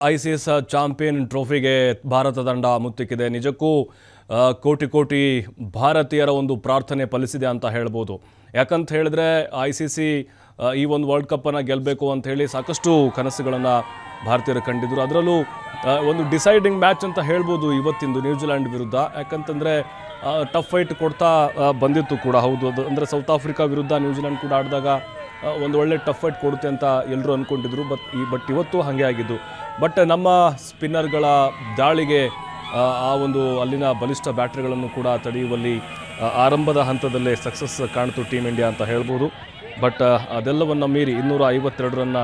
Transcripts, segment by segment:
ICC champion ಟ್ರೋಫಿಗೆ Bharat ತಂಡ ಮುತ್ತಿಕ್ಕಿದೆ. ನಿಜಕ್ಕೂ ಕೋಟಿ ಕೋಟಿ ಭಾರತೀಯರ ಒಂದು ಪ್ರಾರ್ಥನೆ ಫಲಿಸಿದೆ ಅಂತ ಹೇಳ್ಬೋದು. ಯಾಕಂತ ಹೇಳಿದ್ರೆ ICC ಈ ಒಂದು ವರ್ಲ್ಡ್ ಕಪ್ಪನ್ನು ಗೆಲ್ಲಬೇಕು ಅಂತ ಹೇಳಿ ಸಾಕಷ್ಟು ಕನಸುಗಳನ್ನು ಭಾರತೀಯರು ಕಂಡಿದ್ದರು. ಅದರಲ್ಲೂ ಒಂದು ಡಿಸೈಡಿಂಗ್ ಮ್ಯಾಚ್ ಅಂತ ಹೇಳ್ಬೋದು ಇವತ್ತಿಂದು ನ್ಯೂಜಿಲೆಂಡ್ ವಿರುದ್ಧ. ಯಾಕಂತಂದರೆ ಟಫ್ ಫೈಟ್ ಕೊಡ್ತಾ ಬಂದಿತ್ತು ಕೂಡ. ಹೌದು, ಅದು ಅಂದರೆ ಸೌತ್ ಆಫ್ರಿಕಾ ವಿರುದ್ಧ ನ್ಯೂಜಿಲೆಂಡ್ ಕೂಡ ಆಡಿದಾಗ ಒಂದು ಒಳ್ಳೆ ಟಫ್ ಫೈಟ್ ಕೊಡುತ್ತೆ ಅಂತ ಎಲ್ಲರೂ ಅಂದ್ಕೊಂಡಿದ್ರು. ಬಟ್ ಇವತ್ತು ಹಾಗೆ ಆಗಿದ್ದು. ಬಟ್ ನಮ್ಮ ಸ್ಪಿನ್ನರ್ಗಳ ದಾಳಿಗೆ ಆ ಒಂದು ಅಲ್ಲಿನ ಬಲಿಷ್ಠ ಬ್ಯಾಟ್ರಿಗಳನ್ನು ಕೂಡ ತಡೆಯುವಲ್ಲಿ ಆರಂಭದ ಹಂತದಲ್ಲೇ ಸಕ್ಸಸ್ ಕಾಣ್ತು ಟೀಮ್ ಇಂಡಿಯಾ ಅಂತ ಹೇಳ್ಬೋದು. ಬಟ್ ಅದೆಲ್ಲವನ್ನು ಮೀರಿ 252 ರನ್ನ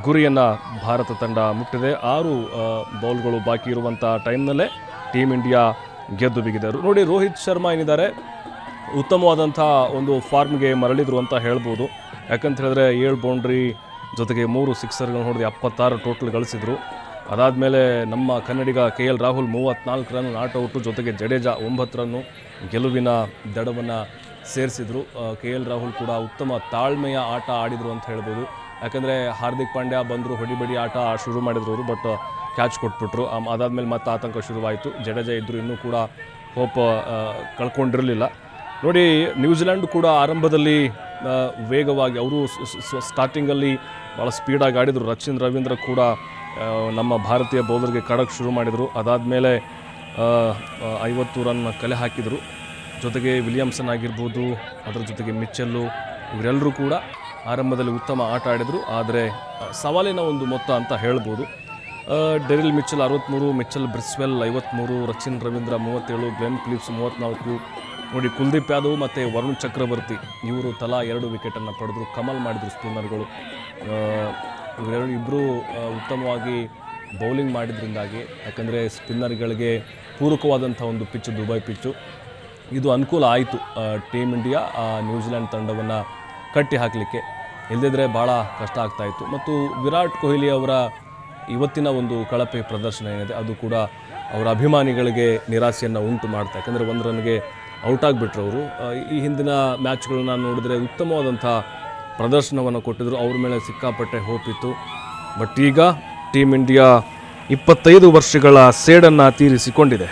ಗುರಿಯನ್ನು ಭಾರತ ತಂಡ ಮುಟ್ಟಿದೆ. 6 ಬೌಲ್ಗಳು ಬಾಕಿ ಇರುವಂಥ ಟೈಮ್ನಲ್ಲೇ ಟೀಮ್ ಇಂಡಿಯಾ ಗೆದ್ದು ಬಿಗಿದರು. ನೋಡಿ, ರೋಹಿತ್ ಶರ್ಮಾ ಏನಿದ್ದಾರೆ ಉತ್ತಮವಾದಂಥ ಒಂದು ಫಾರ್ಮ್ಗೆ ಮರಳಿದ್ರು ಅಂತ ಹೇಳ್ಬೋದು. ಯಾಕಂತ ಹೇಳಿದ್ರೆ 7 ಬೌಂಡ್ರಿ ಜೊತೆಗೆ 3 ಸಿಕ್ಸರ್ಗಳು ಹೊಡೆದು 76 ಟೋಟಲ್ ಗಳಿಸಿದರು. ಅದಾದಮೇಲೆ ನಮ್ಮ ಕನ್ನಡಿಗ KL Rahul 34 run not out, ಜೊತೆಗೆ ಜಡೇಜಾ 9 ರನ್ನು ಗೆಲುವಿನ ದಡವನ್ನು ಸೇರಿಸಿದರು. KL ರಾಹುಲ್ ಕೂಡ ಉತ್ತಮ ತಾಳ್ಮೆಯ ಆಟ ಆಡಿದರು ಅಂತ ಹೇಳ್ಬೋದು. ಯಾಕಂದರೆ ಹಾರ್ದಿಕ್ ಪಾಂಡ್ಯ ಬಂದರು, ಹೊಡಿಬಡಿ ಆಟ ಶುರು ಮಾಡಿದ್ರು ಅವರು, ಬಟ್ ಕ್ಯಾಚ್ ಕೊಟ್ಬಿಟ್ರು. ಅದಾದಮೇಲೆ ಮತ್ತೆ ಆತಂಕ ಶುರುವಾಯಿತು. ಜಡೇಜಾ ಇದ್ದರು, ಇನ್ನೂ ಕೂಡ ಹೋಪ್ ಕಳ್ಕೊಂಡಿರಲಿಲ್ಲ. ನೋಡಿ, ನ್ಯೂಜಿಲೆಂಡ್ ಕೂಡ ಆರಂಭದಲ್ಲಿ ವೇಗವಾಗಿ ಅವರು ಸ್ಟಾರ್ಟಿಂಗಲ್ಲಿ ಭಾಳ ಸ್ಪೀಡಾಗಿ ಆಡಿದರು. ರಚಿನ್ ರವೀಂದ್ರ ಕೂಡ ನಮ್ಮ ಭಾರತೀಯ ಬೌಲರ್ಗೆ ಕಡಕ್ಕೆ ಶುರು ಮಾಡಿದರು. ಅದಾದಮೇಲೆ 50 ರನ್ ಕಲೆ ಹಾಕಿದರು. ಜೊತೆಗೆ ವಿಲಿಯಮ್ಸನ್ ಆಗಿರ್ಬೋದು, ಅದರ ಜೊತೆಗೆ ಮಿಚ್ಚೆಲ್ಲು, ಇವರೆಲ್ಲರೂ ಕೂಡ ಆರಂಭದಲ್ಲಿ ಉತ್ತಮ ಆಟ ಆಡಿದರು. ಆದರೆ ಸವಾಲಿನ ಒಂದು ಮೊತ್ತ ಅಂತ ಹೇಳ್ಬೋದು. ಡೆರಿಲ್ Mitchell 63, Mitchell ಬ್ರಿಸ್ವೆಲ್ 53, Rachin Ravindra 37, Glenn Philips 34. ನೋಡಿ, ಕುಲ್ದೀಪ್ ಯಾದವ್ ಮತ್ತು ವರುಣ್ ಚಕ್ರವರ್ತಿ ಇವರು ತಲಾ 2 ವಿಕೆಟನ್ನು ಪಡೆದರು. ಕಮಲ್ ಮಾಡಿದರು ಸ್ಪಿನ್ನರ್ಗಳು. ಇಬ್ಬರು ಉತ್ತಮವಾಗಿ ಬೌಲಿಂಗ್ ಮಾಡಿದ್ರಿಂದಾಗಿ, ಯಾಕಂದರೆ ಸ್ಪಿನ್ನರ್ಗಳಿಗೆ ಪೂರಕವಾದಂಥ ಒಂದು ಪಿಚ್ಚು ದುಬೈ ಪಿಚ್ಚು, ಇದು ಅನುಕೂಲ ಆಯಿತು ಟೀಮ್ ಇಂಡಿಯಾ ನ್ಯೂಜಿಲೆಂಡ್ ತಂಡವನ್ನು ಕಟ್ಟಿ ಹಾಕಲಿಕ್ಕೆ. ಇಲ್ಲದಿದ್ದರೆ ಭಾಳ ಕಷ್ಟ ಆಗ್ತಾಯಿತ್ತು. ಮತ್ತು ವಿರಾಟ್ ಕೊಹ್ಲಿ ಅವರ ಇವತ್ತಿನ ಒಂದು ಕಳಪೆ ಪ್ರದರ್ಶನ ಏನಿದೆ ಅದು ಕೂಡ ಅವರ ಅಭಿಮಾನಿಗಳಿಗೆ ನಿರಾಸೆಯನ್ನು ಉಂಟು ಮಾಡ್ತಾ. ಯಾಕಂದರೆ 1 ರನ್ಗೆ ಔಟ್ ಆಗಿಬಿಟ್ರು ಅವರು. ಈ ಹಿಂದಿನ ಮ್ಯಾಚ್ಗಳನ್ನ ನೋಡಿದ್ರೆ ಉತ್ತಮವಾದಂಥ ಪ್ರದರ್ಶನವನ್ನು ಕೊಟ್ಟಿದ್ದರು. ಅವ್ರ ಮೇಲೆ ಸಿಕ್ಕಾಪಟ್ಟೆ ಹೋಪ್ ಇತ್ತು. ಬಟ್ ಈಗ ಟೀಮ್ ಇಂಡಿಯಾ 25 ವರ್ಷಗಳ ಸೇಡನ್ನು ತೀರಿಸಿಕೊಂಡಿದೆ.